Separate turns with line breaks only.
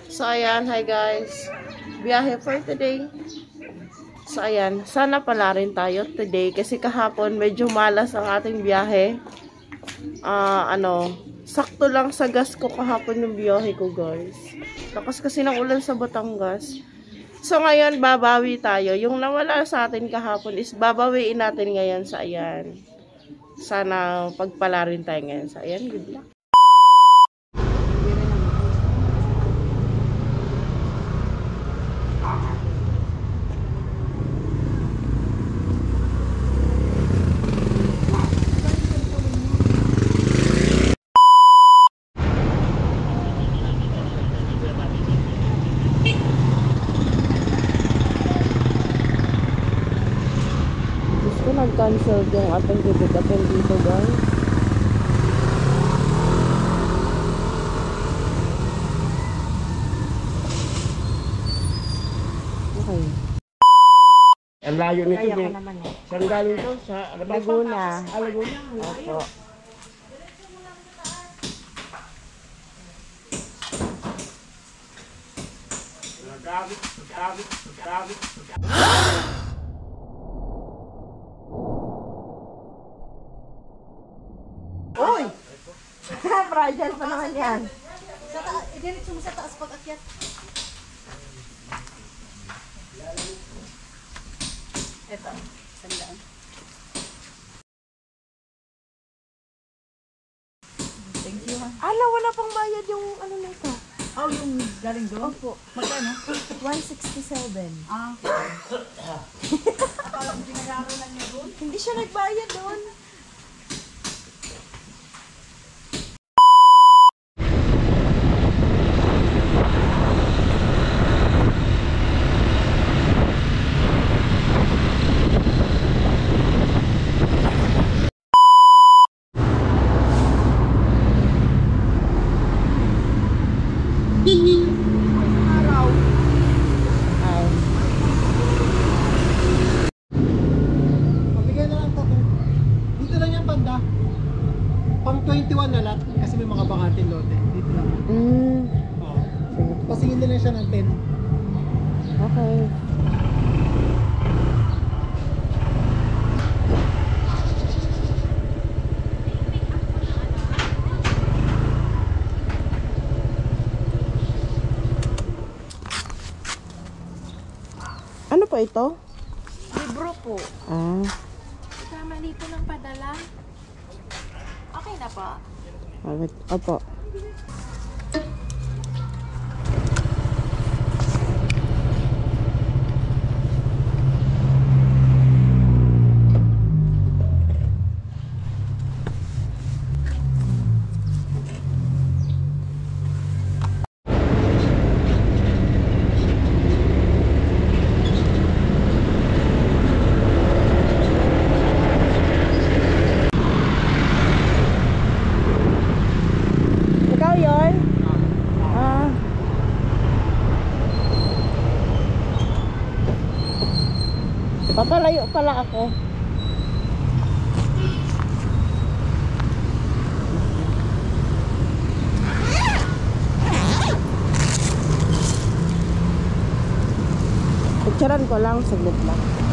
So, ayan. Hi, guys. Biyahe for today. So, ayan. Sana pala rin tayo today. Kasi kahapon, medyo malas ang ating biyahe. Sakto lang sa gas ko kahapon yung biyahe ko, guys. Lakas kasi ng ulan sa Batangas. So, ngayon, babawi tayo. Yung nawala sa atin kahapon is babawiin natin ngayon sa ayan. Sana pagpala rin tayo ngayon sa ayan. Good luck. Nag-cancel yung ating bibigapin dito, guys. Okay.
Ang layo nito,
Kaya ko
eh.
naman eh.
Saan galing to? Sa
Laguna.
Laguna.
Opo.
Gamit.
Uy! Fragile pa naman yan.
Diretso mo sa taas pag-akyat. Ito, sandaan. Thank you, ha.
Ala, wala pang bayad yung ano na ito.
Oh, yung galing doon?
Opo.
Magkano?
167.
Ah. Akala mo pinagaro lang niya doon?
Hindi siya nagbayad doon.
Pang 21 na lahat kasi may mga bakating lote. Dito lang. Oo. Pasingin din lang siya ng 10.
Okay. Ano pa ito?
Libro po.
Ah.
Kamali po ng padala. Okay na po.
Opo. Papalayo pala ako. Picturean ko lang, saglit lang.